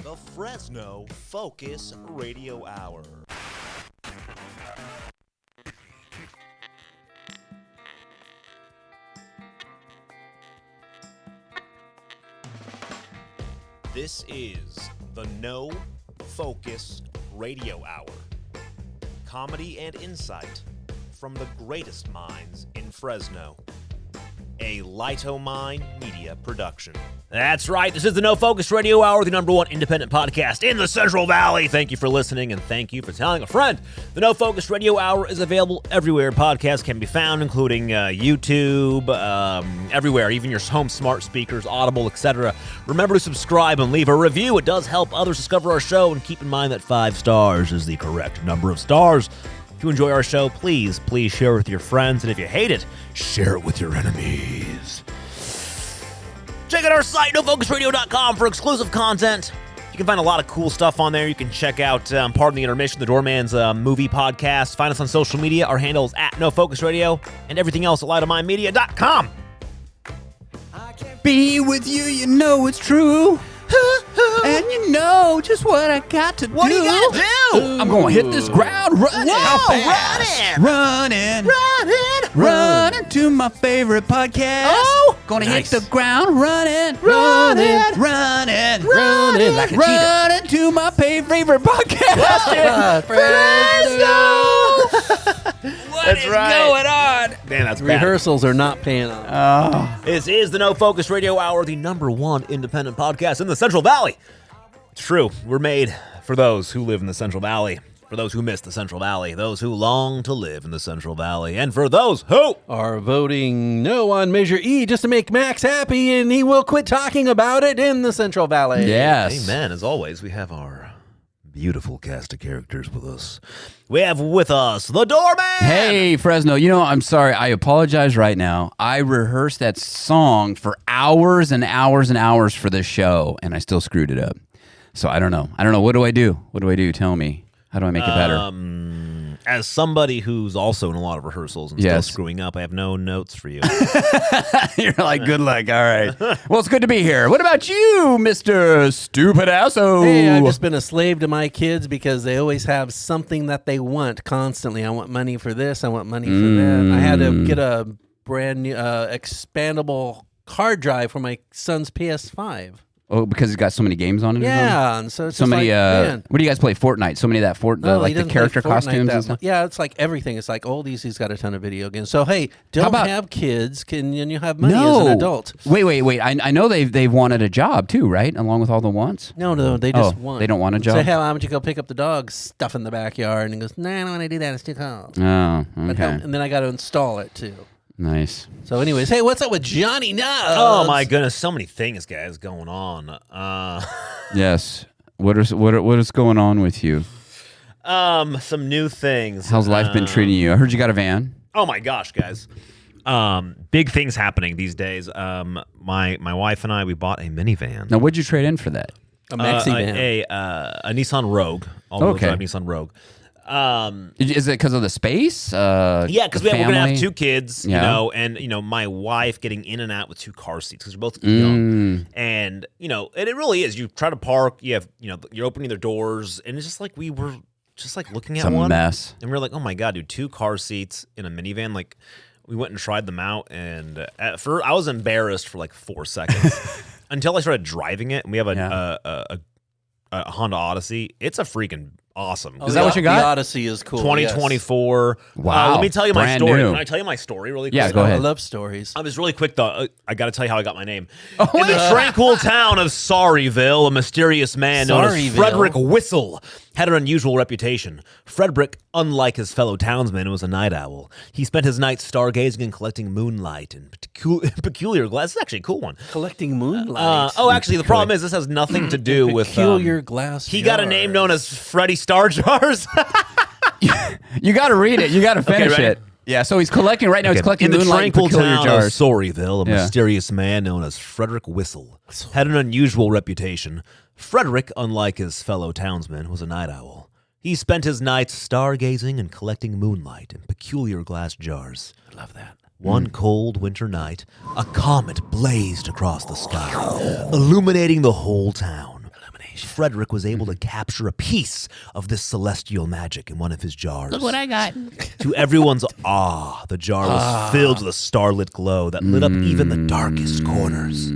The Fresno Focus Radio Hour. This is the No Focus Radio Hour. Comedy and insight from the greatest minds in Fresno. A Lightomine Media production. That's right. This is the No Focus Radio Hour, the #1 independent podcast in the Central Valley. Thank you for listening, and thank you for telling a friend. The No Focus Radio Hour is available everywhere podcasts can be found, including YouTube, everywhere, even your home smart speakers, Audible, etc. Remember to subscribe and leave a review. It does help others discover our show, and keep in mind that 5 stars is the correct number of stars. If you enjoy our show, please share it with your friends. And if you hate it, share it with your enemies. Check out our site, nofocusradio.com, for exclusive content. You can find a lot of cool stuff on there. You can check out, Pardon the Intermission, the Doorman's movie podcast. Find us on social media. Our handle is at NoFocusRadio, and everything else at lightominemedia.com. I can't be with you, you know it's true. And you know just what I got to do. What do you gotta do? I'm gonna hit this ground running. Whoa, Running to my favorite podcast. Oh, gonna nice. hit the ground running. Running Like a cheetah. Running to my favorite podcast. What is going on? Man, that's bad. Rehearsals are not paying off. This is the No Focus Radio Hour, the #1 independent podcast in the Central Valley. It's true. We're made for those who live in the Central Valley, for those who miss the Central Valley, those who long to live in the Central Valley, and for those who Are voting no on Measure E just to make Max happy, and he will quit talking about it in the Central Valley. Yes. Amen. As always, we have our beautiful cast of characters with us. We have with us the Doorman. Hey, Fresno, you know, I'm sorry. I apologize right now. I rehearsed that song for hours and hours and hours for this show, and I still screwed it up. So I don't know. What do I do? Tell me. How do I make it better? As somebody who's also in a lot of rehearsals and still screwing up, I have no notes for you. You're like, good luck. All right. Well, it's good to be here. What about you, Mr. Stupid Asso? Hey, I've just been a slave to my kids because they always have something that they want constantly. I want money for this. I want money for that. I had to get a brand new expandable hard drive for my son's PS5. Oh, because it's got so many games on it? Yeah, and so it's so just many, man. what do you guys play? Fortnite? So many of that, like the character costumes and stuff? Yeah, it's like everything. It's like oldies, he's got a ton of video games. So, hey, don't have kids, and you have money as an adult. Wait. I know they've wanted a job too, right? Along with all the wants? No, they just want. They don't want a job? Say, hey, why don't you go pick up the dog stuff in the backyard? And he goes, nah, I don't want to do that. It's too cold. Oh, okay. And then I got to install it, too. Nice. So anyways, hey, what's up with Johnny Nubbs? Oh my goodness, so many things, guys, going on. Yes. What is going on with you? Some new things. How's life been treating you? I heard you got a van. Oh my gosh, guys. Big things happening these days. My wife and I, we bought a minivan. Now, what'd you trade in for that? A maxi van. A Nissan Rogue. All-wheel drive Nissan Rogue. Is it because of the space? Yeah, because we're gonna have 2 kids, Yeah. you know, and my wife getting in and out with 2 car seats because we're both young, and and it really is. You try to park, you have, you're opening their doors, and it's just like we were just like looking at It's a one mess. and we were like, oh my god, dude, 2 car seats in a minivan. Like, we went and tried them out, and at first I was embarrassed for like 4 seconds until I started driving it, and we have a Honda Odyssey. It's a freaking awesome. Is that what you got? The Odyssey is cool. 2024. Wow. Let me tell you my Brand story. new. Can I tell you my story really quick? Yeah, go ahead. I love stories. I was really quick, though. I got to tell you how I got my name. In the tranquil town of Sorryville, a mysterious man known as Frederick Whistle had an unusual reputation. Frederick, unlike his fellow townsmen, was a night owl. He spent his nights stargazing and collecting moonlight in peculiar glass. This is actually a cool one. Collecting moonlight. Actually, the problem is this has nothing to do with... Peculiar glass He got a name known as Freddy Star Jars. You got to read it. You got to finish ready? it. Yeah, so he's collecting right now. He's collecting in the moonlight and tranquil peculiar town jars. of Sorryville, a mysterious man known as Frederick Whistle had an unusual reputation. Frederick, unlike his fellow townsmen, was a night owl. He spent his nights stargazing and collecting moonlight in peculiar glass jars. I love that. One cold winter night, a comet blazed across the sky, illuminating the whole town. Frederick was able to capture a piece of this celestial magic in one of his jars. Look what I got. To everyone's awe, the jar was filled with a starlit glow that lit up even the darkest corners.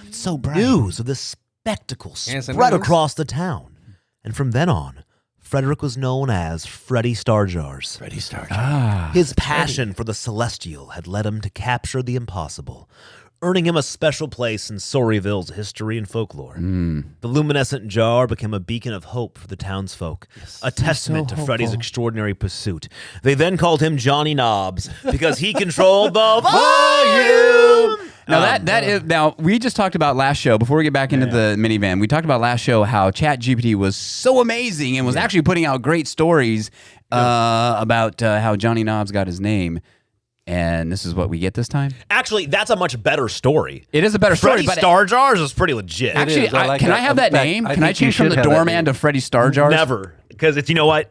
It's so bright. News of this spectacle Yes, it spread is. across the town. And from then on, Frederick was known as Freddie Starjars. Freddie Starjars. His passion for the celestial had led him to capture the impossible, earning him a special place in Sorryville's history and folklore. The luminescent jar became a beacon of hope for the townsfolk, a testament to Freddie's extraordinary pursuit. They then called him Johnny Knobs because he controlled the volume. Now we just talked about last show before we get back into the minivan. We talked about last show how ChatGPT was so amazing and was actually putting out great stories about how Johnny Knobs got his name. And this is what we get this time. Actually, that's a much better story. It is a better story, Freddie but Starjars is pretty legit. actually, is. I like can that. I have that In fact, name? I Can I think you change from should the have that Doorman name. to Freddie Starjars? Never. Because it's, you know what?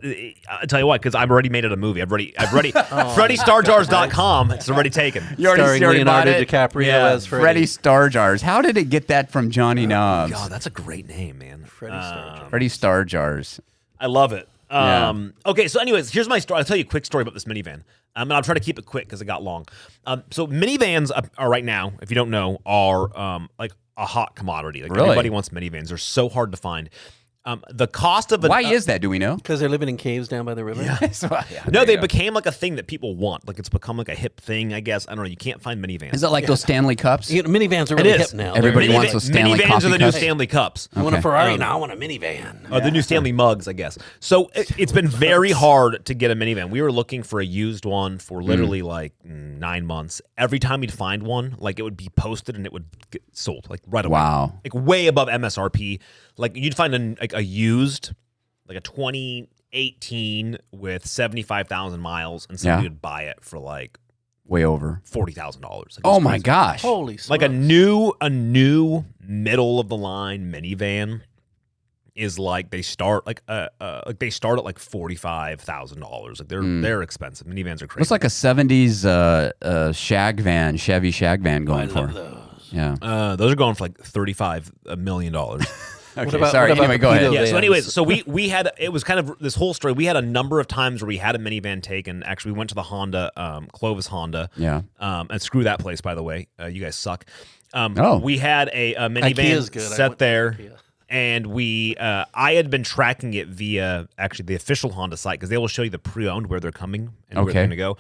I'll tell you what, because I've already made it a movie. I've already FreddieStarjars.com. It's already taken. You already Starring bought Leonardo it? DiCaprio Yeah, as Freddie Freddie. Starjars. How did it get that from Johnny Knobs? God, that's a great name, man. Freddie Starjars. Freddie Starjars. I love it. Yeah. Okay, so anyways, here's my story. I'll tell you a quick story about this minivan. And I'll try to keep it quick because it got long. So minivans are right now, if you don't know, are like a hot commodity. Like Really? everybody wants minivans. They're so hard to find. The cost of Why is that? Do we know? Because they're living in caves down by the river. no, they became like a thing that people want. Like it's become like a hip thing, I guess. I don't know. You can't find minivans. Is it like those Stanley Cups? You know, minivans are really It is. hip now. Everybody They're- wants those Stanley minivans coffee are the new cups? Stanley Cups. I want a Okay. Ferrari now. I want a minivan. The new Stanley mugs, I guess. So it's been very hard to get a minivan. We were looking for a used one for literally like 9 months. Every time we'd find one, like it would be posted and it would get sold like right away. Wow. Like way above MSRP. Like you'd find a used, like a 2018 with 75,000 miles, and somebody Yeah. would buy it for like Way over. $40,000. Like, Oh my gosh. Holy smokes. like a new middle of the line minivan is like they start like at like $45,000. Like they're expensive. Minivans are crazy. Looks like a 70s shag van, Chevy shag van going for. Yeah. those are going for like $35 million. Okay, about- sorry. what about Anyway, the go ahead. Beetle? Yeah. So, vans. anyways, so we had it was kind of this whole story. We had a number of times where we had a minivan taken. Actually, we went to the Honda, Clovis Honda. Yeah. And screw that place, by the way. You guys suck. Oh. We had a minivan IKEA's good. I set went to there. IKEA. And I had been tracking it via actually the official Honda site because they will show you the pre-owned where they're coming and where they're Okay. going to go.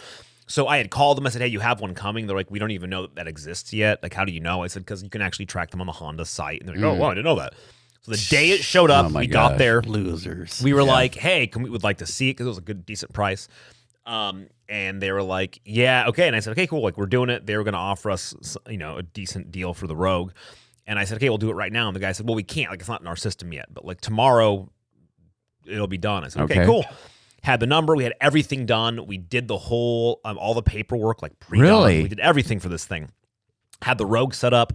So I had called them. I said, "Hey, you have one coming." They're like, "We don't even know that exists yet. Like, how do you know?" I said, "Because you can actually track them on the Honda site." And they're like, "Oh, well, I didn't know that." So the day it showed up, Oh my we got gosh. there. Losers. We were like, "Hey, we would like to see it because it was a good, decent price." And they were like, "Yeah, okay." And I said, "Okay, cool. Like, we're doing it." They were going to offer us, a decent deal for the Rogue. And I said, "Okay, we'll do it right now." And the guy said, "Well, we can't. Like, it's not in our system yet. But like tomorrow, it'll be done." I said, "Okay, Okay. cool." Had the number. We had everything done. We did the whole, all the paperwork, like pre-done. Really? We did everything for this thing. Had the Rogue set up.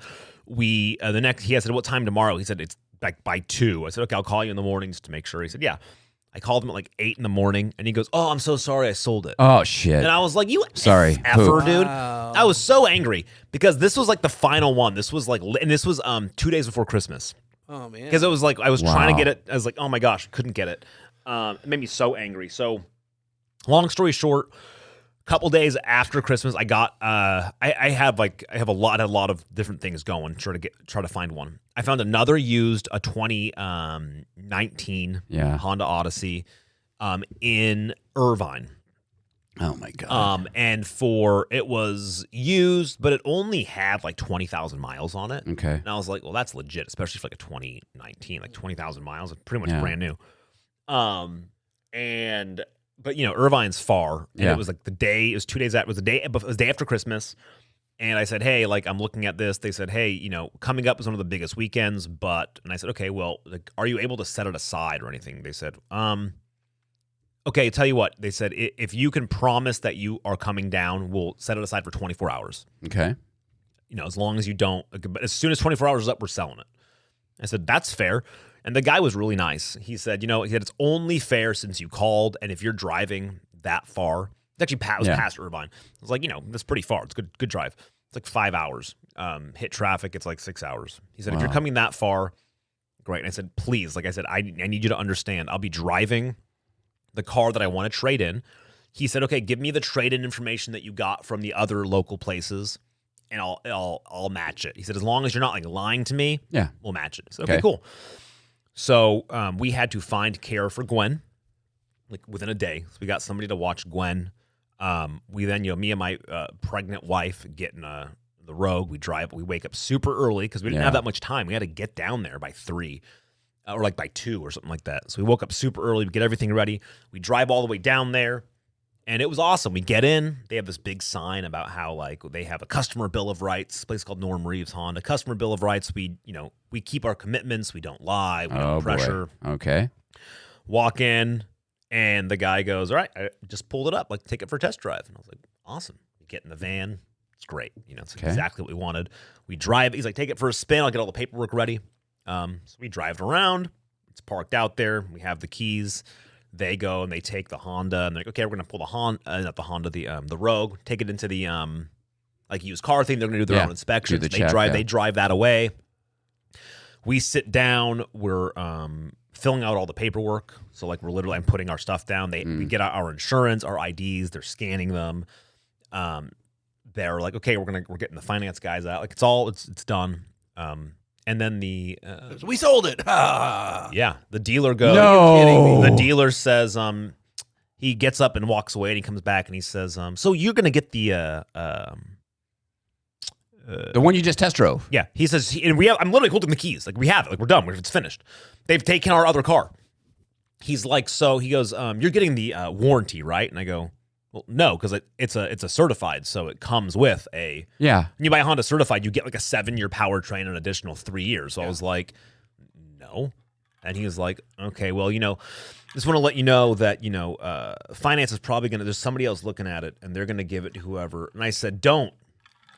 He said, "What time tomorrow?" He said, "It's like by 2." I said, "Okay, I'll call you in the mornings to make sure." He said, "Yeah." I called him at like 8 in the morning, and he goes, "Oh, I'm so sorry, I sold it." Oh, shit. And I was like, "You Sorry, effer, poop. dude." Wow. I was so angry because this was like the final one. This was like, and this was 2 days before Christmas Oh, man. because it was like I was trying to Wow. get it. I was like, "Oh my gosh, couldn't get it." It made me so angry. So, long story short, a couple days after Christmas, I got I had a lot of different things going. Try to find one. I found another used a 2019 Yeah. Honda Odyssey in Irvine. Oh my god. And it was used, but it only had like 20,000 miles on it. Okay. And I was like, well, that's legit, especially for like a 2019, like 20,000 miles. It's pretty much Yeah. brand new. But Irvine's far. And Yeah. it was like the day, it was 2 days it was the day after Christmas. And I said, "Hey, like I'm looking at this." They said, "Hey, coming up is one of the biggest weekends, but," and I said, "Okay, well, like, are you able to set it aside or anything?" They said, "Okay, tell you what." They said, "If you can promise that you are coming down, we'll set it aside for 24 hours. Okay. As long as you don't, but as soon as 24 hours is up, we're selling it." I said, "That's fair." And the guy was really nice. He said, "It's only fair since you called, and if you're driving that far." It's actually past Irvine. I was like, that's pretty far. It's good drive. It's like 5 hours. Hit traffic, it's like 6 hours. He said, "If you're Wow. coming that far, Great. And I said, please, like I said, I need you to understand. I'll be driving the car that I want to trade in. He said, okay, give me the trade-in information that you got from the other local places, and I'll match it. He said, as long as you're not like lying to me, we'll match it. I said, okay, cool. So we had to find care for Gwen, like within a day. So we got somebody to watch Gwen. We then, me and my pregnant wife get in the Rogue. We wake up super early because we didn't have that much time. We had to get down there by 3 or like by 2 or something like that. So we woke up super early. We get everything ready. We drive all the way down there. And it was awesome. We get in. They have this big sign about how like they have a customer bill of rights. A place called Norm Reeves Honda. Customer bill of rights. We keep our commitments. We don't lie. We don't pressure. Boy. Okay. Walk in, and the guy goes, "All right, I just pulled it up. Like, take it for a test drive." And I was like, "Awesome." We get in the van. It's great. It's exactly what we wanted. We drive. He's like, "Take it for a spin. I'll get all the paperwork ready." So we drive it around. It's parked out there. We have the keys. They go and they take the Honda, and they're like, okay, we're gonna pull the Rogue, take it into the like used car thing. They're gonna do their own inspections. They drive that away. We sit down. We're filling out all the paperwork. So like I'm putting our stuff down. We get our insurance, our IDs. They're scanning them. They're like, okay, we're getting the finance guys out. Like it's done. And then we sold it. Yeah, the dealer goes. No, the dealer says he gets up and walks away, and he comes back and he says, so you're gonna get the one you just test drove. Yeah, he says, I'm literally holding the keys. Like we have it. Like we're done. It's finished. They've taken our other car. He's like, so he goes, you're getting the warranty, right? And I go, well, no, because it's a certified, so it comes with a When you buy a Honda certified, you get like a 7-year powertrain and an additional 3 years. So I was like, no, and he was like, okay, well, just want to let you know that finance is probably there's somebody else looking at it, and they're gonna give it to whoever. And I said, don't.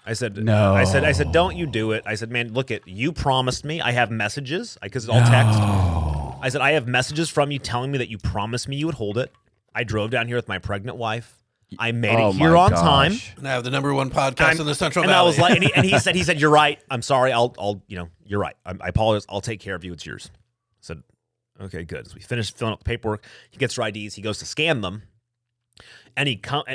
I said, no. I said, don't you do it. I said, man, look you promised me. I have messages because it's all text. I said, I have messages from you telling me that you promised me you would hold it. I drove down here with my pregnant wife. I made it here on time. And I have the #1 podcast in the Central Valley. I was like, and he said, you're right. I'm sorry. You're right. I apologize. I'll take care of you. It's yours. I said, okay, good. So we finished filling out the paperwork. He gets our IDs. He goes to scan them. And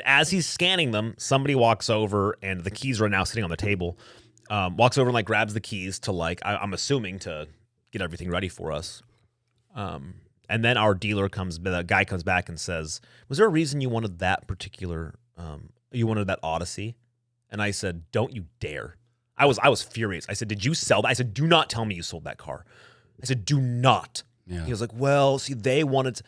as he's scanning them, somebody walks over, and the keys are now sitting on the table. Walks over and like grabs the keys to I'm assuming to get everything ready for us. And then our the guy comes back and says, was there a reason you wanted that particular, you wanted that Odyssey? And I said, don't you dare. I was furious. I said, did you sell that? I said, do not tell me you sold that car. I said, do not. Yeah. He was like, well, see, they wanted,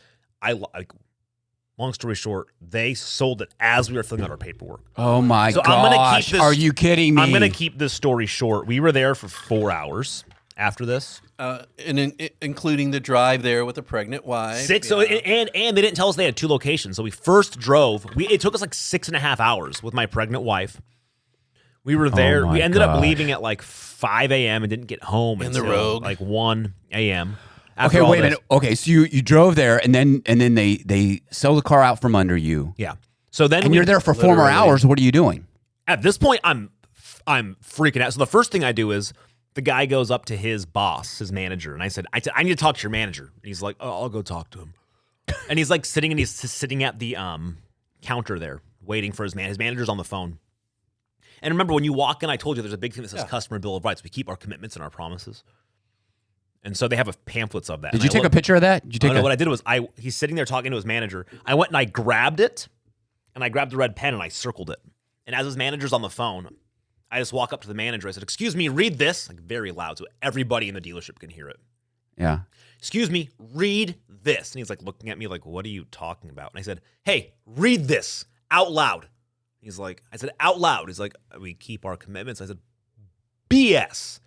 long story short, they sold it as we were filling out our paperwork. Oh my gosh, are you kidding me? I'm going to keep this story short. We were there for 4 hours after this. Including the drive there with a pregnant wife. 6. So and they didn't tell us they had 2 locations. So we first drove. It took us like 6.5 hours with my pregnant wife. We were there. We ended up leaving at like 5 a.m. and didn't get home until the Rogue like 1 a.m. Okay, wait a minute. Okay, so you drove there, and then they sell the car out from under you. Yeah. So then you're there for 4 more hours. What are you doing? At this point, I'm freaking out. So the first thing I do is, the guy goes up to his boss, his manager, and I said, I need to talk to your manager. And he's like, oh, I'll go talk to him. And he's like sitting at the counter there, waiting for his manager's on the phone. And remember, when you walk in, I told you there's a big thing that says customer bill of rights. We keep our commitments and our promises. And so they have pamphlets of that. Did you take a picture of that? What I did was, he's sitting there talking to his manager. I went and I grabbed it, and I grabbed the red pen, and I circled it. And as his manager's on the phone, I just walk up to the manager. I said, excuse me, read this. Like very loud so everybody in the dealership can hear it. Yeah. Excuse me, read this. And he's like looking at me like, what are you talking about? And I said, hey, read this out loud. He's like, I said, out loud. He's like, we keep our commitments. I said, BS.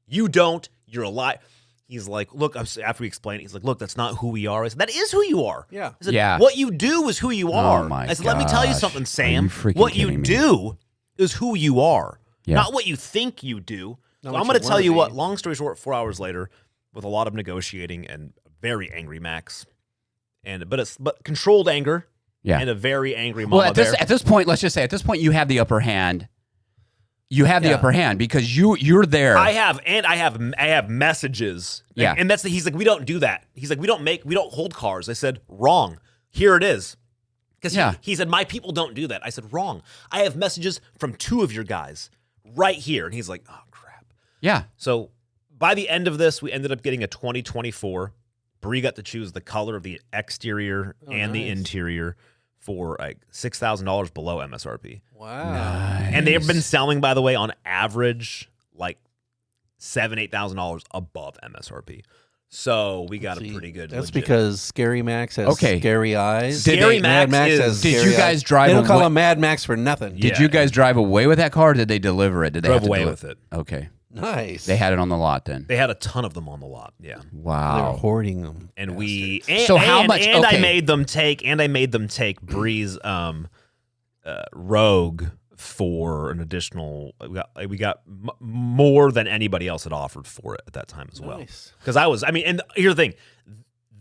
You don't. You're a lie. He's like, look, after we explained it, he's like, look, that's not who we are. I said, that is who you are. Yeah. I said, what you do is who you are. Oh my I said, let me tell you something, Sam. What you do is who you are. Yeah. Not what you think you do. So I'm going to tell you what, long story short, 4 hours later, with a lot of negotiating and very angry Max, but controlled anger, and a very angry mama. Well, at this point, let's just say, at this point, you have the upper hand. you have the upper hand because you're there. I have messages. Yeah. And he's like, we don't do that. He's like, we don't hold cars. I said, wrong. Here it is. Because he said, my people don't do that. I said, wrong. I have messages from 2 of your guys right here. And he's like, oh, crap. Yeah. So by the end of this, we ended up getting a 2024. Bree got to choose the color of the exterior and the interior for like $6,000 below MSRP. Wow. Nice. And they've been selling, by the way, on average, like $7,000-$8,000 above MSRP. So we got a pretty good. That's legit. because Scary Max has scary eyes. Mad Max has Did scary you guys eyes. drive? They don't call him Mad Max for nothing. Did you guys drive away with that car? Or did they deliver it? Did they Drove have to away deliver? with it. Okay. Nice. They had it on the lot then. They had a ton of them on the lot. Yeah. They were Wow. hoarding them. And we So how much- And okay. I made them take Bree's Rogue for an additional. We got more than anybody else had offered for it at that time as well. Nice. Because and here's the thing,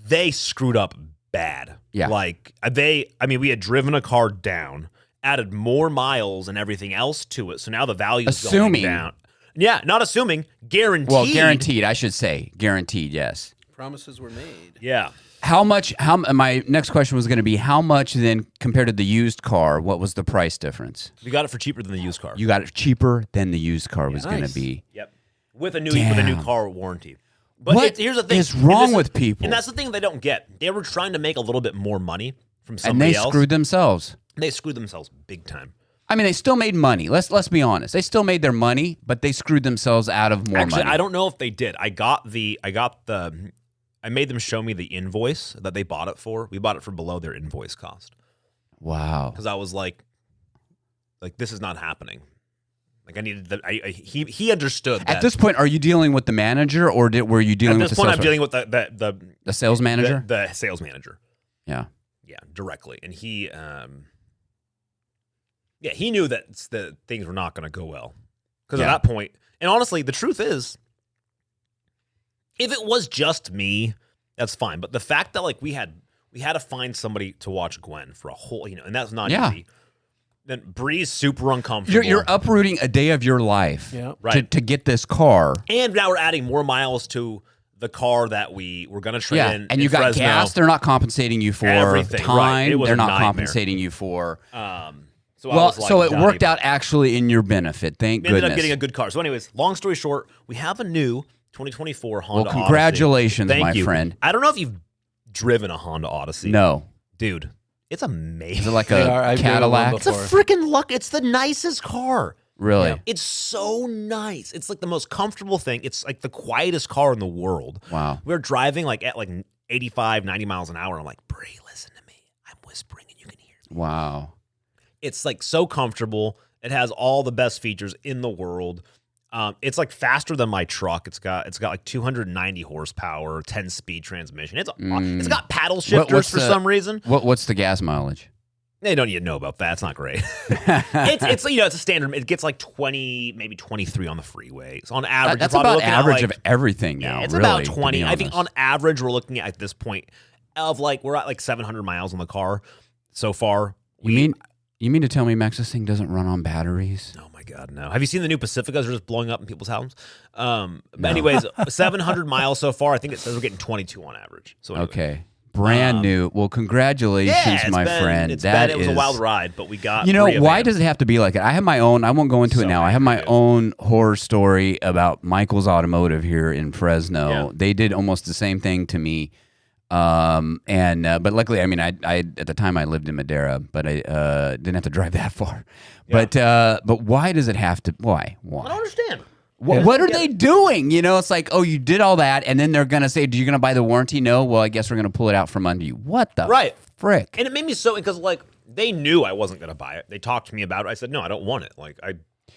they screwed up bad. Yeah. Like we had driven a car down, added more miles and everything else to it, so now the value is going down. Yeah, not assuming, guaranteed. Well, guaranteed, I should say. Guaranteed, yes. Promises were made. Yeah. How much? My next question was going to be how much then compared to the used car? What was the price difference? We got it for cheaper than the used car. You got it cheaper than the used car was going to be. Yep. With a new car warranty. But What here's the thing. is wrong with people? And that's the thing they don't get. They were trying to make a little bit more money from And somebody they else. screwed themselves. They screwed themselves big time. I mean, they still made money. Let's be honest. They still made their money, but they screwed themselves out of more Actually, money. I don't know if they did. I made them show me the invoice that they bought it for. We bought it for below their invoice cost. Wow. Because I was like, this is not happening. Like I needed he understood that. At this point, are you dealing with the manager, or were you dealing with the At this point, sales I'm dealing with the sales manager? the sales manager. Yeah. Yeah, directly. And he he knew that things were not going to go well. Because at that point, and honestly, the truth is, if it was just me, that's fine. But the fact that we had to find somebody to watch Gwen for a whole, and that's not easy. Then Bree's super uncomfortable. You're uprooting a day of your life to get this car. And now we're adding more miles to the car that we were going to trade in. And you got Fresno. gas. They're not compensating you for Everything, time. right. It was They're a not nightmare. compensating you for. So it worked out actually in your benefit. Thank goodness. We ended up getting a good car. So anyways, long story short, we have a new 2024 Honda Well, congratulations, Odyssey. my Thank you. friend. I don't know if you've driven a Honda Odyssey. No. Dude, it's amazing. Is it like I've a driven Cadillac? one It's a freaking luck. It's the nicest car. Really? Yeah. It's so nice. It's like the most comfortable thing. It's like the quietest car in the world. Wow. We're driving at 85, 90 miles an hour. I'm like, Bree, listen to me. I'm whispering and you can hear me. Wow. It's so comfortable. It has all the best features in the world. It's faster than my truck. It's got 290 horsepower, 10-speed transmission. It's got paddle shifters for some reason. What's the gas mileage? They don't even know about that. It's not great. it's a standard. It gets 20, maybe 23 on the freeway. So on average, That's you're probably about looking average at of everything now. Yeah, it's really, about to 20. be I think honest. on average, we're looking at this point of we're at 700 miles on the car so far. You mean to tell me, Max, this thing doesn't run on batteries? Oh my God, no! Have you seen the new Pacificas are just blowing up in people's houses? But anyways, 700 miles so far. I think it says we're getting 22 on average. So anyway. Okay. Brand new. Well, congratulations, my friend. It That was is a wild ride, but we got. Why does it have to be like it? I have my own. I won't go into it now. I have my own horror story about Michael's Automotive here in Fresno. Yeah. They did almost the same thing to me. But luckily, I mean, I at the time I lived in Madera, but I didn't have to drive that far. Yeah. But why does it have to? Why? I don't understand. What are they doing? It's like, oh, you did all that, and then they're gonna say, "Do you gonna buy the warranty?" No. Well, I guess we're gonna pull it out from under you. What the frick? And it made me so because they knew I wasn't gonna buy it. They talked to me about it. I said, no, I don't want it.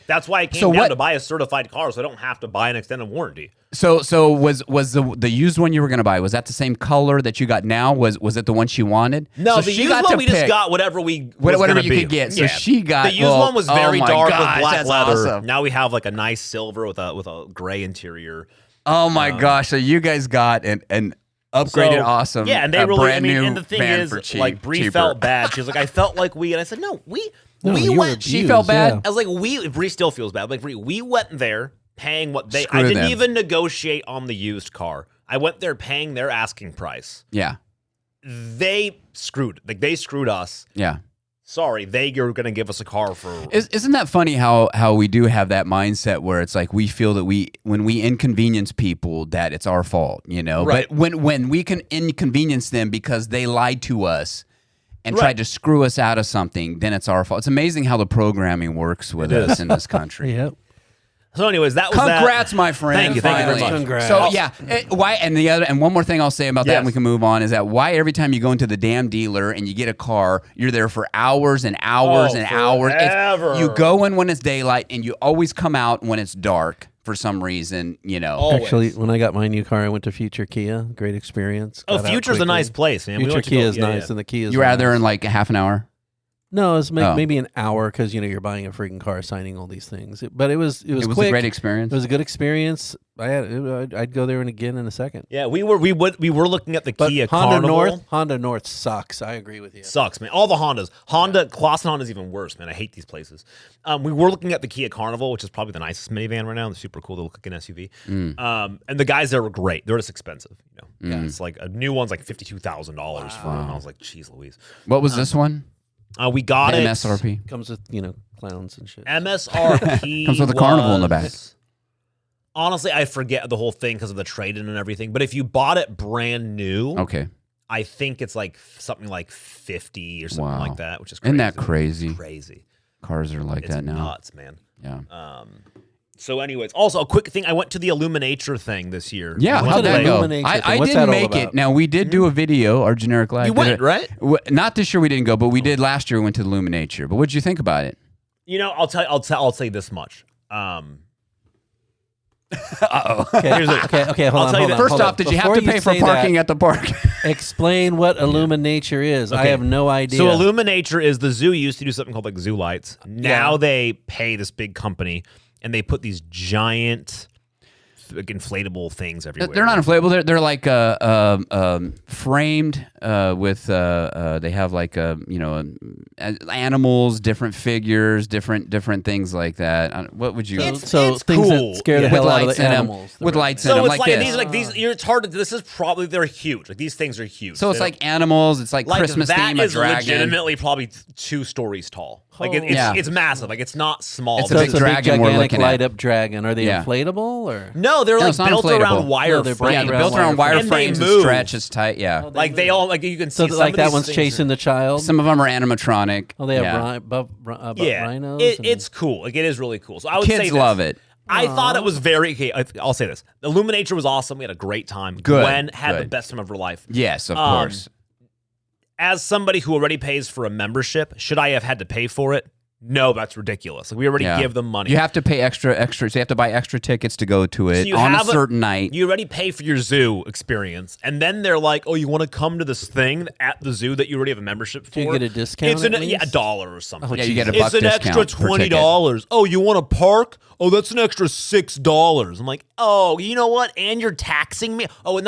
That's why I came down to buy a certified car, so I don't have to buy an extended warranty. So was the used one you were gonna buy? Was that the same color that you got now? Was it the one she wanted? No, so the she used got one to we pick just got whatever you could get. So she got the used one was very dark with black that's leather. Awesome. Now we have a nice silver with a gray interior. Oh my gosh! So you guys got an upgraded, awesome, yeah, and they really. brand new and the thing van is, for cheap, Bree cheaper. felt bad. She was like, I felt like and I said, no, No, we you were went. She felt bad? yeah. I was like, Bree still feels bad. Like, we went there paying what they. Screw I didn't them. even negotiate on the used car. I went there paying their asking price. Yeah. They screwed. Like, they screwed us. Yeah. Sorry, they are going to give us a car for. Isn't that funny how we do have that mindset where it's like we feel that when we inconvenience people that it's our fault, you know? Right. But when we can inconvenience them because they lied to us and tried to screw us out of something, then it's our fault. It's amazing how the programming works with us in this country. Yep. So, anyways, that was Congrats, my friend. Thank you very much. Congrats. So yeah, why? And one more thing I'll say about that, and we can move on, is that why every time you go into the damn dealer and you get a car, you're there for hours and hours and hours. Forever. You go in when it's daylight, and you always come out when it's dark for some reason. You know. Always. Actually, when I got my new car, I went to Future Kia. Great experience. Oh, Got out Future's a quickly. nice place, man. We Future went to Kia go- is yeah, nice, yeah. and the Kia is You were out nice. there in like a half an hour. No, it was Oh. maybe an hour because you're buying a freaking car, signing all these things. But it was It was quick. a great experience. It was a good experience. I'd go there and again in a second. Yeah, we were looking at the But Kia Honda Carnival. Honda North sucks. I agree with you. Sucks, man. All the Hondas. Class and Honda's even worse, man. I hate these places. We were looking at the Kia Carnival, which is probably the nicest minivan right now. They're super cool. They look like an SUV. And the guys there were great. They're just expensive. You know, yeah, it's like a new one's like $52,000 for them. I was like, geez, Louise. What was this one? We got it. MSRP. Comes with clowns and shit. MSRP Comes with a carnival in the back. Honestly, I forget the whole thing because of the trade-in and everything. But if you bought it brand new, Okay. I think it's like something like 50 or something Wow. like that, which is crazy. Isn't that crazy? Crazy. Cars are like It's that now. nuts, man. Yeah. So, anyways, also a quick thing. I went to the Illuminature thing this year. Yeah, Went how'd to that the- go? Illuminature I thing. What's didn't that all make it. about? Now, we did do a video, our generic live. You did went, it. right? Not this year we didn't go, but we did last year. We went to the Illuminature. But what did you think about it? You know, I'll say this much. Okay, okay, hold I'll on. tell you hold that- on, First hold off, on. did you have Before to pay for say parking that, at the park? explain what Illuminature is. I Okay. have no idea. So Illuminature is the zoo used to do something called like zoo lights. Now they pay this big company and they put these giant like inflatable things everywhere. They're not inflatable. They're like framed with. They have like animals, different figures, different things like that. What would you? It's things cool. that scare the Yeah. hell with out of lights the in them. animals. With lights in So them, it's like like this. these, like these. It's hard to. This is probably they're huge. Like these things are huge. So it's They like animals. It's like don't- Christmas that theme. A is dragon. legitimately probably 2 stories tall. Like Yeah. it's massive. Like it's not small. It's So a it's big a dragon big we're gigantic looking at. light up dragon. Are they Yeah. inflatable or? No, they're No, like it's not built inflatable. around wire No, they're frames. Yeah, built they're built around wireframes. wire And they frames and move. stretch. It's tight. Yeah. Like they all like you can see. So some like of that these one's things chasing the child. Some of them are animatronic. Oh, they have yeah. Yeah, rhinos. it's cool. Like it is really cool. So I would say Kids this. love it. I thought it was very. Okay, I'll say this: Illuminature was awesome. We had a great time. Good, Gwen had the good. best time of her life. Yes, of course. As somebody who already pays for a membership, should I have had to pay for it? No, that's ridiculous. Like we already Yeah. give them money. You have to pay extra. So you have to buy extra tickets to go to it you on a have certain night. You already pay for your zoo experience, and then they're like, "Oh, you want to come to this thing at the zoo that you already have a membership for?" Do you get a discount It's at $1 least? or something. Yeah, you get a It's buck an discount extra per ticket. $20. Oh, you want to park? Oh, that's an extra $6. I'm like, oh, you know what? And you're taxing me. Oh, and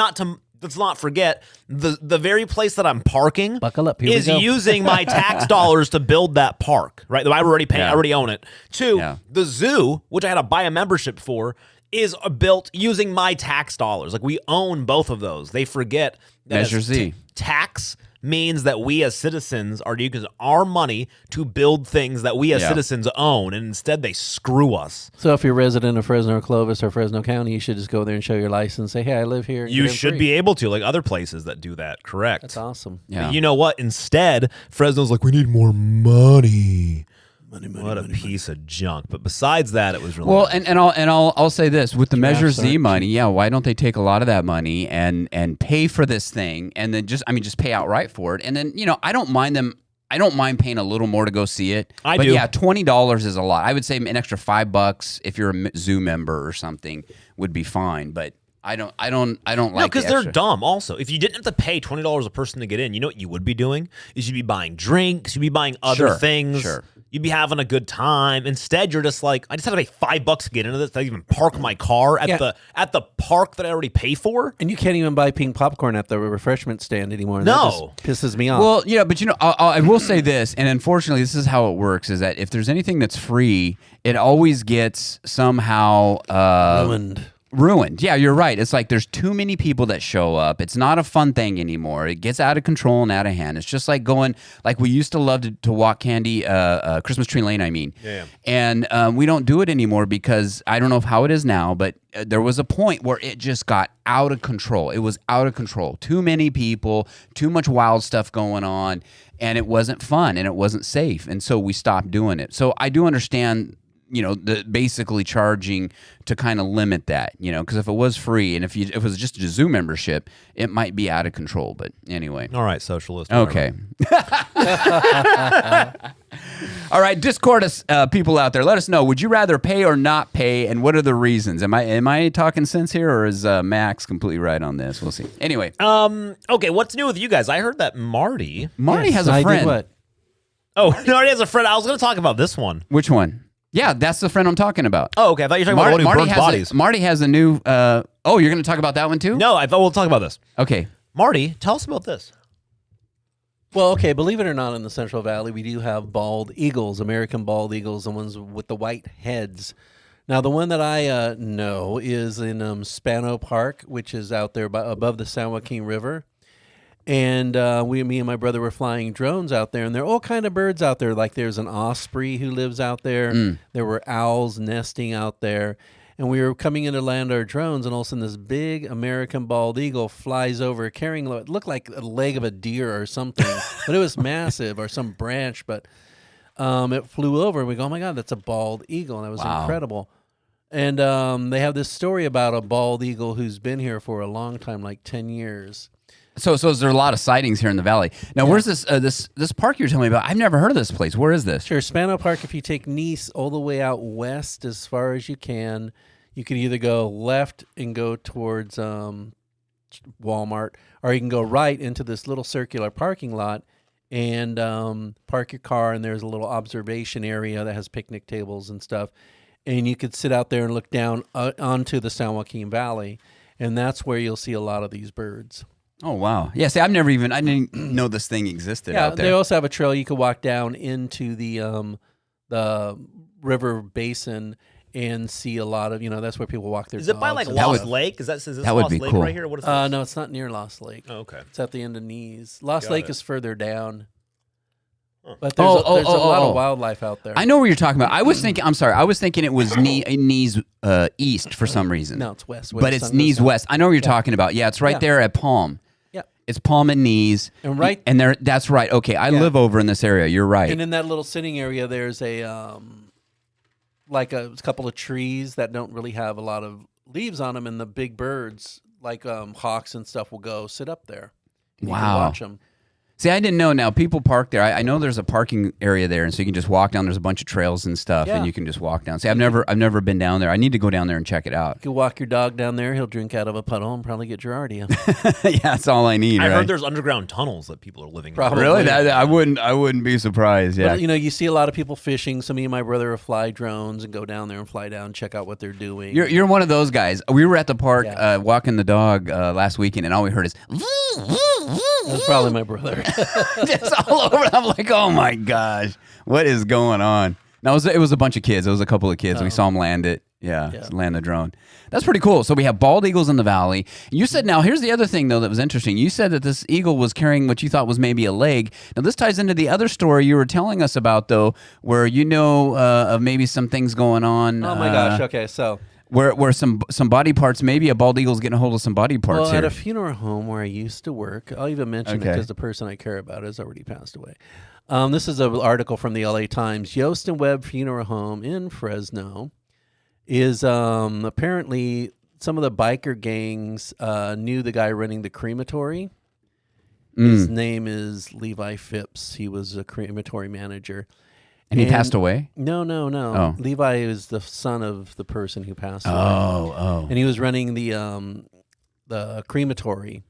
let's not forget the very place that I'm parking. Buckle up, here we is go. using my tax dollars to build that park. Right? I already pay. Yeah. I already own it. 2, Yeah. the zoo, which I had to buy a membership for, is built using my tax dollars. Like we own both of those. They forget that Measure as Z. tax means that we as citizens are using our money to build things that we as Yeah. citizens own, and instead they screw us. So if you're a resident of Fresno or Clovis or Fresno County, you should just go there and show your license. Say, hey, I live here. You get in should free. be able to, like other places that do that. Correct. That's awesome. Yeah. But you know what? Instead, Fresno's like, we need more money. What a piece of junk. But besides that, it was really Well, nice. and I'll say this with the Measure Giraffes Z aren't money. Yeah, why don't they take a lot of that money and pay for this thing and then just pay outright for it? And then I don't mind them. I don't mind paying a little more to go see it. I but do. Yeah, $20 is a lot. I would say an extra $5 if you're a zoo member or something would be fine. But I don't like No, because the they're extra. dumb. Also, if you didn't have to pay $20 a person to get in, you know what you would be doing is you'd be buying drinks, you'd be buying other Sure, things. sure. You'd be having a good time. Instead, you're just like, I just had to pay $5 to get into this. I even park my car at the park that I already pay for. And you can't even buy pink popcorn at the refreshment stand anymore. No. That just pisses me off. Well, yeah, but I will say this, and unfortunately, this is how it works: is that if there's anything that's free, it always gets somehow ruined. Yeah, you're right. It's like there's too many people that show up. It's not a fun thing anymore. It gets out of control and out of hand. It's just like going, like we used to love to walk Christmas Tree Lane, I mean. Yeah. And we don't do it anymore because I don't know how it is now, but there was a point where it just got out of control. It was out of control. Too many people, too much wild stuff going on, and it wasn't fun and it wasn't safe. And so we stopped doing it. So I do understand basically charging to kind of limit that, because if it was free and if it was just a zoo membership, it might be out of control. But anyway. All right, socialist. Okay. All right, Discord people out there, let us know. Would you rather pay or not pay, and what are the reasons? Am I talking sense here, or is Max completely right on this? We'll see. Anyway. Okay, what's new with you guys? I heard that Marty has a friend. Did what? Oh, Marty has a friend. I was going to talk about this one. Which one? Yeah, that's the friend I'm talking about. Oh, okay. I thought you were talking about the one who burns bodies. Marty has a new... you're going to talk about that one too? No, I thought we'll talk about this. Okay. Marty, tell us about this. Well, okay, believe it or not, in the Central Valley, we do have bald eagles, American bald eagles, the ones with the white heads. Now, the one that I know is in Spano Park, which is out there above the San Joaquin River. And me and my brother were flying drones out there, and there are all kind of birds out there. Like there's an osprey who lives out there. There were owls nesting out there. And we were coming in to land our drones, and all of a sudden this big American bald eagle flies over carrying it looked like a leg of a deer or something, but it was massive, or some branch. But it flew over, and we go, oh, my God, that's a bald eagle. And that was incredible. And they have this story about a bald eagle who's been here for a long time, like 10 years. So is there a lot of sightings here in the valley? Now, where's this this park you're telling me about? I've never heard of this place. Where is this? Sure, Spano Park. If you take Nice all the way out west as far as you can either go left and go towards Walmart, or you can go right into this little circular parking lot and park your car, and there's a little observation area that has picnic tables and stuff. And you could sit out there and look down onto the San Joaquin Valley, and that's where you'll see a lot of these birds. Oh, wow. Yeah, see, I didn't know this thing existed out there. They also have a trail you could walk down into the river basin and see a lot of, that's where people walk their dogs. Is it by like Lost Lake? Is this Lost Lake cool. right here? What is this? No, it's not near Lost Lake. Oh, okay. It's at the end of Nice. Lost Lake is further down. Huh. But there's a lot of wildlife out there. I know what you're talking about. I was thinking it was Nice east for some reason. No, it's west. But it's Nice west. I know what you're talking about. Yeah, it's right there at Palm. Yeah. It's Palm and Nice. And there. That's right. Okay, I live over in this area. You're right. And in that little sitting area, there's a like a couple of trees that don't really have a lot of leaves on them, and the big birds like hawks and stuff will go sit up there. And you can watch them. See, I didn't know. Now people park there. I know there's a parking area there, and so you can just walk down. There's a bunch of trails and stuff, and you can just walk down. See, I've never been down there. I need to go down there and check it out. You can walk your dog down there. He'll drink out of a puddle and probably get Giardia. Yeah, that's all I need. I heard there's underground tunnels that people are living in. Probably. Really? I wouldn't be surprised. Yeah. But, you see a lot of people fishing. So me and my brother will fly drones and go down there and fly down and check out what they're doing. You're one of those guys. We were at the park walking the dog last weekend, and all we heard is. That's probably my brother. Just all over. I'm like, oh my gosh, what is going on? No, it was a bunch of kids. It was a couple of kids. We saw them land it. Land the drone. That's pretty cool. So we have bald eagles in the valley. You said, now here's the other thing though that was interesting. You said that this eagle was carrying what you thought was maybe a leg. Now this ties into the other story you were telling us about though, where of maybe some things going on. Oh my gosh. Okay, so. Where some body parts, maybe a bald eagle's getting a hold of some body parts here. At a funeral home where I used to work, I'll even mention it because the person I care about has already passed away. This is an article from the LA Times. Yost and Webb Funeral Home in Fresno is apparently some of the biker gangs knew the guy running the crematory. His name is Levi Phipps. He was a crematory manager. And he passed away? No. Oh. Levi is the son of the person who passed away. Oh. And he was running the crematory.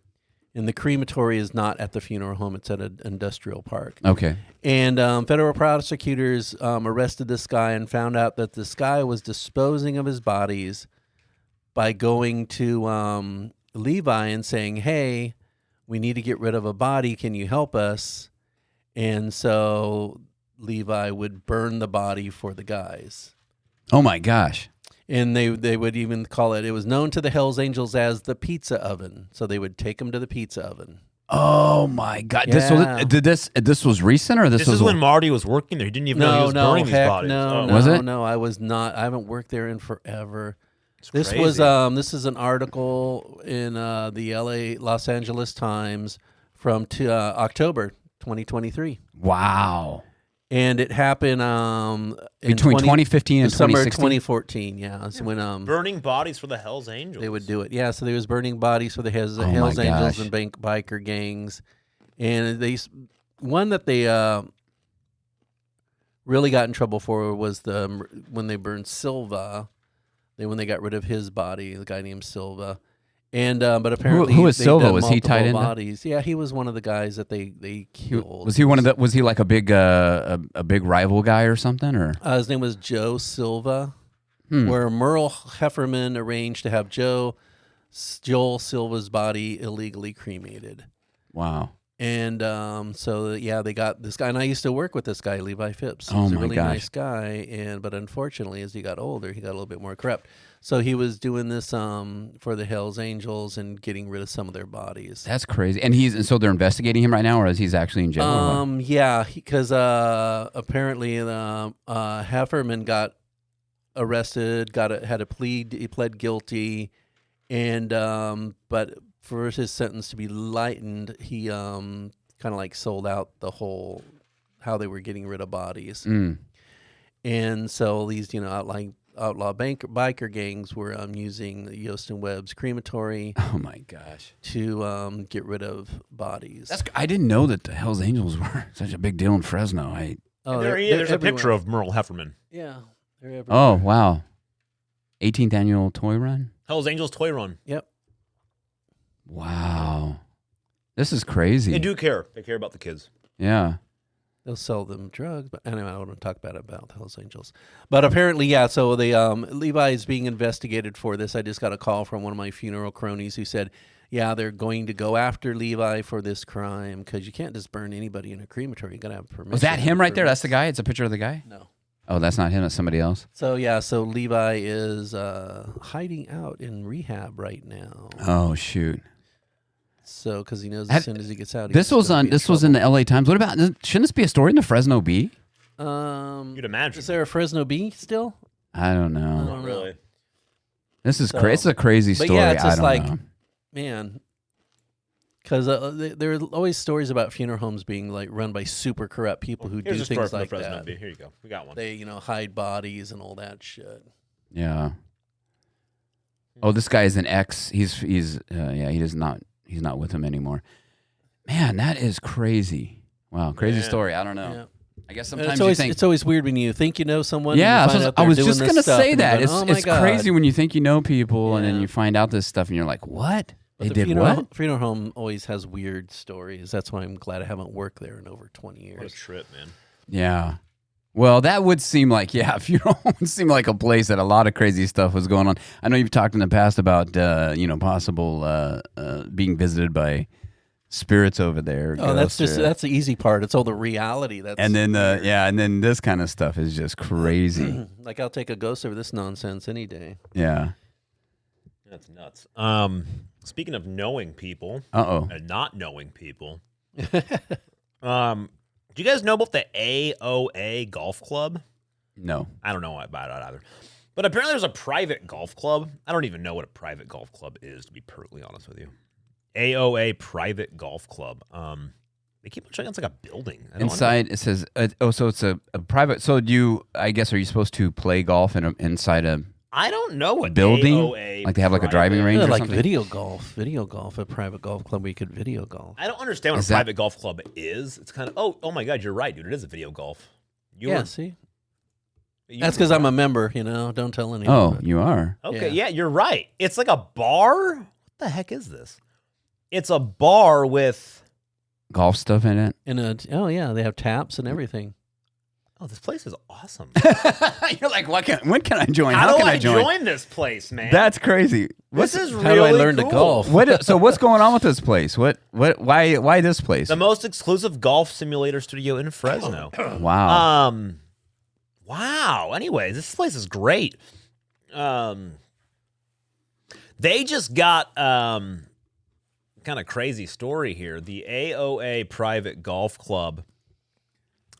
And the crematory is not at the funeral home; it's at an industrial park. Okay. And federal prosecutors arrested this guy and found out that this guy was disposing of his bodies by going to Levi and saying, "Hey, we need to get rid of a body. Can you help us?" And so Levi would burn the body for the guys. Oh my gosh. And they would even call it was known to the Hells Angels as the pizza oven. So they would take him to the pizza oven. Oh my God! Yeah. This was recent, or This was is when Marty was working there. He didn't even know he was burning these bodies. No, Was it? No, I was not. I haven't worked there in forever. It's This crazy. this is an article in the Los Angeles Times from October 2023, Wow. and it happened in Between 2015 and December 2016? 2014. Yeah, that's when burning bodies for the Hells Angels. they would do it. Yeah, so they was burning bodies for the Hells my Angels gosh. and biker gangs, and one that they really got in trouble for was when they burned Silva. When they got rid of his body, the guy named Silva, and but apparently who was they've Silva? done Was he tied multiple into- bodies? Yeah, he was one of the guys that they killed. Was he one of the? Was he like a big rival guy or something? Or His name was Joe Silva, where Merle Hefferman arranged to have Joel Silva's body illegally cremated. wow. And so yeah, they got this guy, and I used to work with this guy, Levi Phipps. He Oh was a my really gosh. nice guy, but unfortunately, as he got older, he got a little bit more corrupt. So he was doing this for the Hells Angels and getting rid of some of their bodies. That's crazy. And so they're investigating him right now, or is he's actually in jail? or what? Yeah, because apparently Hefferman got arrested, had a plea, he pled guilty, and but for his sentence to be lightened, he kind of like sold out the whole how they were getting rid of bodies, and so these outlaw biker gangs were using Yost and Webb's crematory Oh my gosh. to get rid of bodies. I didn't know that the Hells Angels were such a big deal in Fresno. There's a picture of Merle Hefferman. Yeah, they're everywhere. Oh wow. 18th annual toy run. Hell's Angels Toy Run. Yep. Wow. This is crazy. They do care. They care about the kids. Yeah. They'll sell them drugs, but anyway, I don't want to talk bad about the Hells Angels. But apparently, yeah. So they Levi is being investigated for this. I just got a call from one of my funeral cronies who said, "Yeah, they're going to go after Levi for this crime because you can't just burn anybody in a crematory. You got to have permission." Was that him right there? That's the guy? It's a picture of the guy? No. Oh, that's not him. That's somebody else. So yeah, so Levi is hiding out in rehab right now. Oh shoot. So because he knows as soon as he gets out, This was in the LA Times. What about, shouldn't this be a story in the Fresno Bee? You'd imagine. Is there a Fresno Bee still? I don't know. I don't know. Really? This is crazy. It's a crazy But story. yeah, it's just I don't like, know. man, because there are always stories about funeral homes being like run by super corrupt people who Here's do a story things from like the Fresno that. Bee. Here you go. We got one. They hide bodies and all that shit. Yeah. Oh, this guy is an ex. He's he's not with him anymore. Man, that is crazy. Wow, crazy Yeah. story. I don't know. Yeah. I guess And sometimes it's always you think. it's always weird when you think you know someone. Yeah, and you find out I they're was doing just this gonna stuff, say and you're that. going, "Oh my It's God." crazy when you think you know people and then Yeah. you find out this stuff and you're like, what? But They the did what? funeral home always has weird stories. That's why I'm glad I haven't worked there in over 20 What a years. trip, man. Yeah. Well, that would seem like, funeral home would seem like a place that a lot of crazy stuff was going on. I know you've talked in the past about, possible being visited by spirits over there. Oh, that's ghosts that's the easy part. It's all the reality. That's and then, weird. and then this kind of stuff is just crazy. Like I'll take a ghost over this nonsense any day. Yeah. That's nuts. Speaking of knowing people Uh-oh. and not knowing people, do you guys know about the AOA Golf Club? No. I don't know about it either. But apparently there's a private golf club. I don't even know what a private golf club is, to be perfectly honest with you. AOA Private Golf Club. They keep on showing it's like a building. I don't Inside, it says, so it's a private, so are you supposed to play golf inside a I don't know what building? AOA Like they have like a private- driving range Yeah, or like something? video golf, a private golf club where you could video golf. I don't understand what Is a that- private golf club is. It's kind of, oh my God, you're right, dude. It is a video golf. Yeah, see? You That's were because I'm right. a member, Don't tell anyone. Oh, but- you are? Okay, Yeah. yeah, you're right. It's like a bar? What the heck is this? It's a bar with golf stuff in it. Oh yeah, they have taps and everything. Oh, this place is awesome. You're like, when can I join? How can do I join? join this place, man? That's crazy. This is really How do I learn to cool. golf? So what's going on with this place? Why this place? The most exclusive golf simulator studio in Fresno. Wow. Wow. Anyways, this place is great. They just got kind of crazy story here. The AOA Private Golf Club.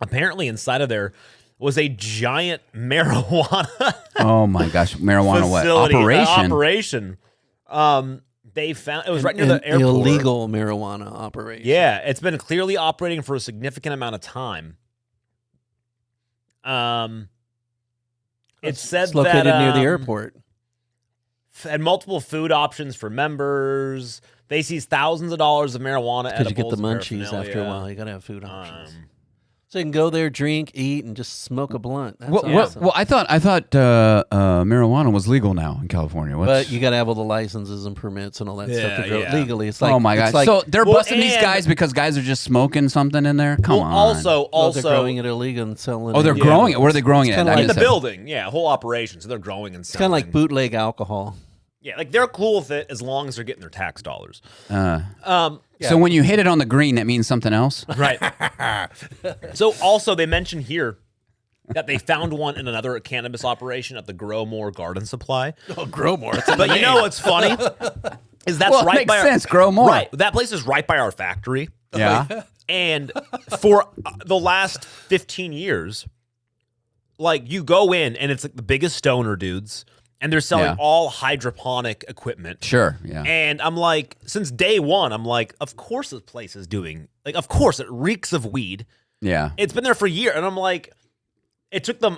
Apparently, inside of there was a giant marijuana. Oh my gosh, marijuana facility, operation? Operation. They found it was right near the airport. Illegal marijuana operation. Yeah, it's been clearly operating for a significant amount of time. It said It's located that, near the airport. Had multiple food options for members. They seized thousands of dollars of marijuana. Because you get the edibles, munchies after a paraphernalia. while. You got to have food options. So you can go there, drink, eat, and just smoke a blunt. That's Well, awesome. I thought marijuana was legal now in California. But you got to have all the licenses and permits and all that stuff to grow yeah. legally. It's like, oh my it's gosh! like, So they're Well, busting these and- guys because guys are just smoking something in there. Come on. Also, they're growing it illegal and selling it. oh, they're growing it. Where are they growing it? kinda I like In missed the that. building, yeah, whole operation. So they're growing and It's selling. kind of like bootleg alcohol. Yeah, like they're cool with it as long as they're getting their tax dollars. So when you hit it on the green, that means something else. Right. So also they mentioned here that they found one in another cannabis operation at the Grow More Garden Supply. Oh, grow more. But you know what's funny? Is that's Well, it right makes by sense. Grow more. Right. That place is right by our factory. Yeah. And for the last 15 years, like you go in and it's like the biggest stoner dudes and they're selling Yeah. all hydroponic equipment. Sure. Yeah. And I'm like, since day one, I'm like, of course this place is doing, like, of course it reeks of weed. Yeah. It's been there for a year. And I'm like, it took them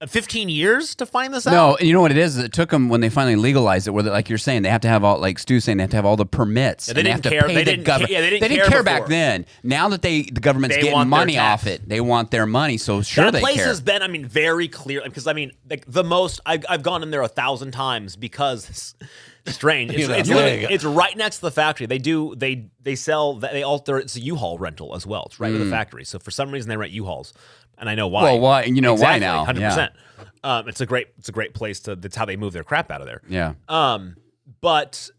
15 years to find this out? No, and you know what it is? It took them when they finally legalized it, where like you're saying, they have to have all, like Stu's saying, they have to have all the permits. Yeah, they and didn't have to care. pay They the didn't government. care. Yeah, they didn't care care back before. then. Now that the government's They getting want their money tax. off it, they want their money. So sure That they place care. has been, I mean, very clear. Because, I mean, like the most, I've gone in there 1,000 times because it's strange. You know, It's, there you go. it's right next to the factory. They sell, they alter, it's a U-Haul rental as well. It's right with the factory. So for some reason they rent U-Hauls. And I know why. Well, why? You know Exactly, why now? 100%. It's a great place to, that's how they move their crap out of there. Yeah. But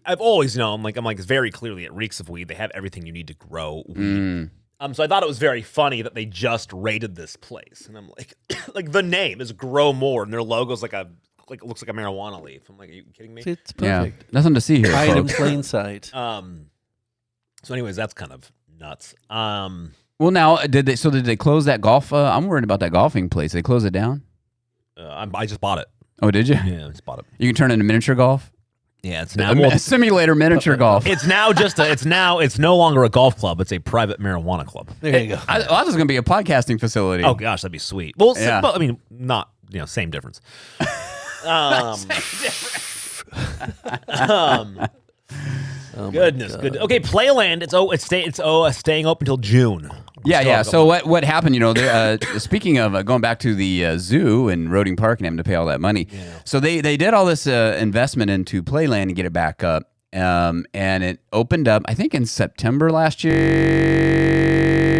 I've always known, I'm like, very clearly it reeks of weed. They have everything you need to grow weed. So I thought it was very funny that they just raided this place. And I'm like, like the name is Grow More, and their logo's like it looks like a marijuana leaf. I'm like, are you kidding me? It's Yeah. perfect. Nothing to see here, Hide in folks. plain sight. So anyways, that's kind of nuts. Well, now did they close that golf? I'm worried about that golfing place. They close it down. I just bought it. Oh, did you? Yeah, I just bought it. You can turn it into miniature golf. Yeah, it's A simulator miniature golf. it's now just it's no longer a golf club. It's a private marijuana club. There you go. I thought it was going to be a podcasting facility. Oh gosh, that'd be sweet. Well, Yeah. but, I mean, not same difference. Goodness, good. Okay, PlayLand. It's staying open until June. Yeah. So what happened? You know, speaking of going back to the zoo and Roding Park and having to pay all that money. Yeah. So they did all this investment into PlayLand to get it back up, and it opened up I think in September last year.